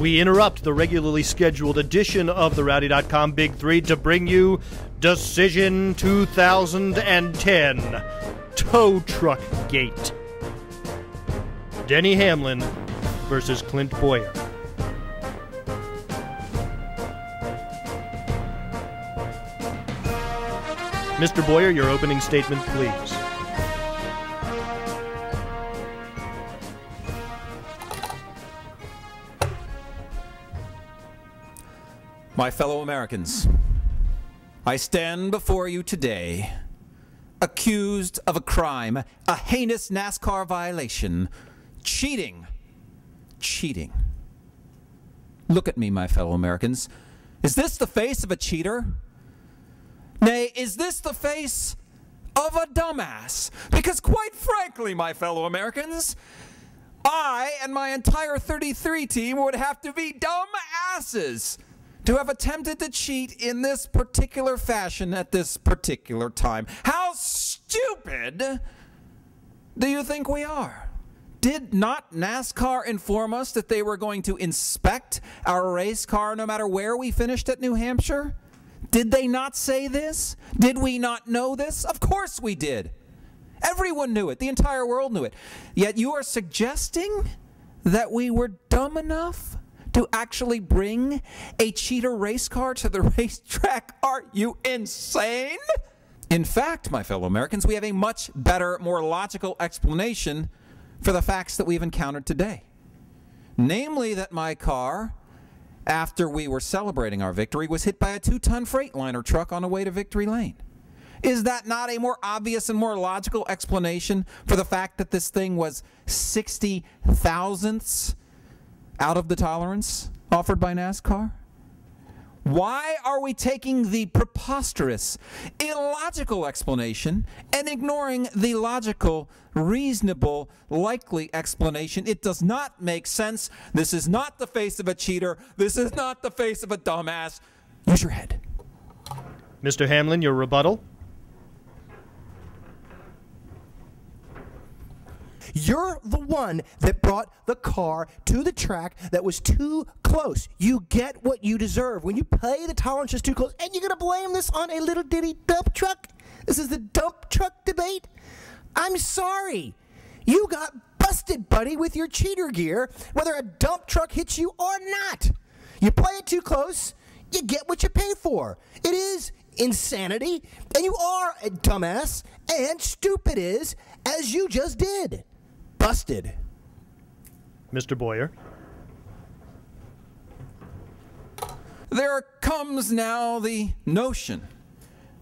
We interrupt the regularly scheduled edition of the Rowdy.com Big Three to bring you Decision 2010 Tow Truck Gate. Denny Hamlin versus Clint Bowyer. Mr. Bowyer, your opening statement, please. My fellow Americans, I stand before you today accused of a crime, a heinous NASCAR violation, cheating. Cheating. Look at me, my fellow Americans. Is this the face of a cheater? Nay, is this the face of a dumbass? Because quite frankly, my fellow Americans, I and my entire 33 team would have to be dumb asses to have attempted to cheat in this particular fashion at this particular time. How stupid do you think we are? Did not NASCAR inform us that they were going to inspect our race car no matter where we finished at New Hampshire? Did they not say this? Did we not know this? Of course we did. Everyone knew it. The entire world knew it. Yet you are suggesting that we were dumb enough to actually bring a cheater race car to the racetrack? Are you insane? In fact, my fellow Americans, we have a much better, more logical explanation for the facts that we've encountered today. Namely that my car, after we were celebrating our victory, was hit by a 2-ton Freightliner truck on the way to Victory Lane. Is that not a more obvious and more logical explanation for the fact that this thing was 60 thousandths out of the tolerance offered by NASCAR? Why are we taking the preposterous, illogical explanation and ignoring the logical, reasonable, likely explanation? It does not make sense. This is not the face of a cheater. This is not the face of a dumbass. Use your head. Mr. Hamlin, your rebuttal. You're the one that brought the car to the track that was too close. You get what you deserve. When you play the tolerance is too close, and you're going to blame this on a little ditty dump truck? This is the dump truck debate? I'm sorry. You got busted, buddy, with your cheater gear, whether a dump truck hits you or not. You play it too close, you get what you pay for. It is insanity, and you are a dumbass, and stupid is, as you just did. Busted. Mr. Bowyer. There comes now the notion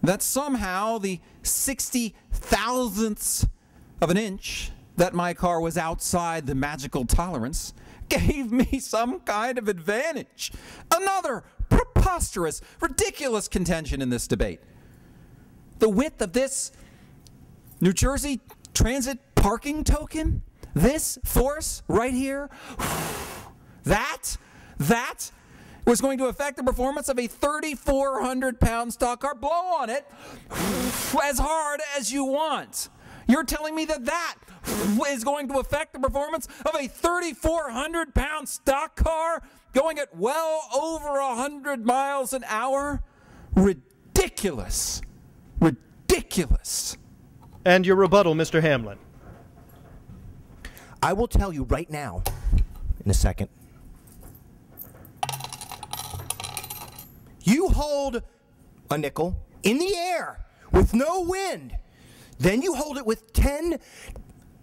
that somehow the 60 thousandths of an inch that my car was outside the magical tolerance gave me some kind of advantage. Another preposterous, ridiculous contention in this debate. The width of this New Jersey Transit parking token, this force right here, that was going to affect the performance of a 3,400-pound stock car. Blow on it as hard as you want. You're telling me that that is going to affect the performance of a 3,400-pound stock car going at well over 100 miles an hour? Ridiculous. Ridiculous. And your rebuttal, Mr. Hamlin. I will tell you right now, in a second. You hold a nickel in the air with no wind. Then you hold it with 10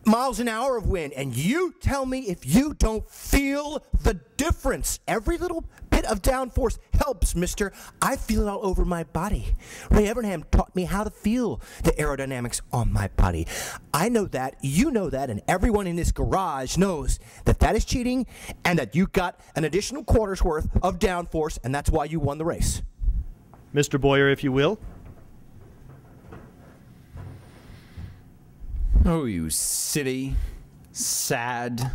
miles an hour of wind, and you tell me if you don't feel the difference. Every little bit of downforce helps, mister. I feel it all over my body. Ray Evernham taught me how to feel the aerodynamics on my body. I know that, you know that, and everyone in this garage knows that that is cheating and that you got an additional quarter's worth of downforce, and that's why you won the race. Mr. Bowyer, if you will. Oh, you silly, sad,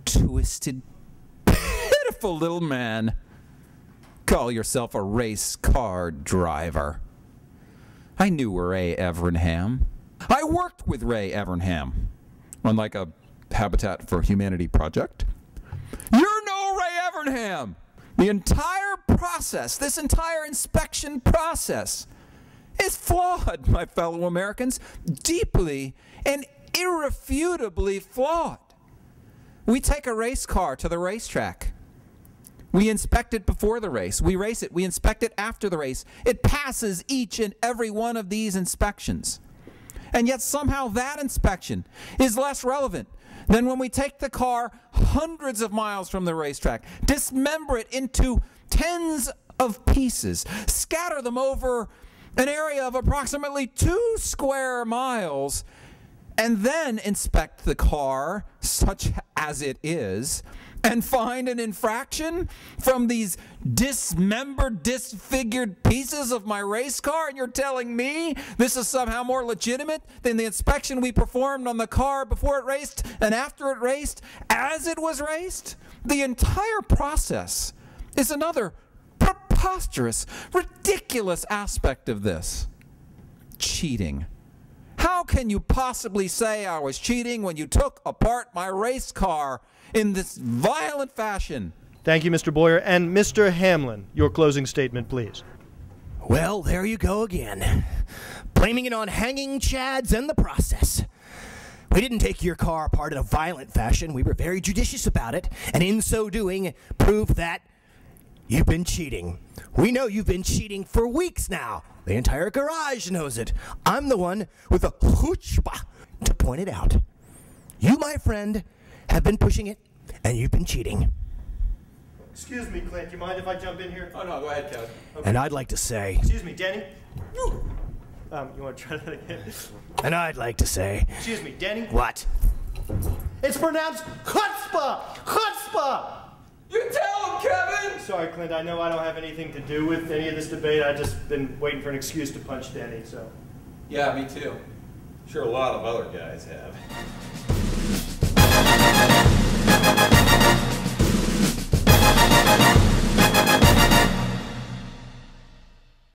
twisted, pitiful little man. Call yourself a race car driver. I knew Ray Evernham. I worked with Ray Evernham on like a Habitat for Humanity project. You're no Ray Burnham. The entire process, this entire inspection process, is flawed, my fellow Americans. Deeply and irrefutably flawed. We take a race car to the racetrack. We inspect it before the race. We race it. We inspect it after the race. It passes each and every one of these inspections. And yet somehow that inspection is less relevant than when we take the car hundreds of miles from the racetrack, dismember it into tens of pieces, scatter them over an area of approximately 2 square miles, and then inspect the car, such as it is, and find an infraction from these dismembered, disfigured pieces of my race car, and you're telling me this is somehow more legitimate than the inspection we performed on the car before it raced and after it raced, as it was raced? The entire process is another preposterous, ridiculous aspect of this. Cheating. How can you possibly say I was cheating when you took apart my race car in this violent fashion? Thank you, Mr. Bowyer. And Mr. Hamlin, your closing statement, please. Well, there you go again. Blaming it on hanging chads and the process. We didn't take your car apart in a violent fashion. We were very judicious about it, and in so doing, proved that you've been cheating. We know you've been cheating for weeks now. The entire garage knows it. I'm the one with the chutzpah to point it out. You, my friend, have been pushing it, and you've been cheating. Excuse me, Clint. Do you mind if I jump in here? Oh, no, go ahead, Kevin. Okay. And I'd like to say... Excuse me, Denny? You want to try that again? And I'd like to say... Excuse me, Denny? What? It's pronounced chutzpah! Chutzpah! You tell him, Kevin! Sorry, Clint. I know I don't have anything to do with any of this debate. I've just been waiting for an excuse to punch Denny, so... Yeah, me too. Sure, a lot of other guys have.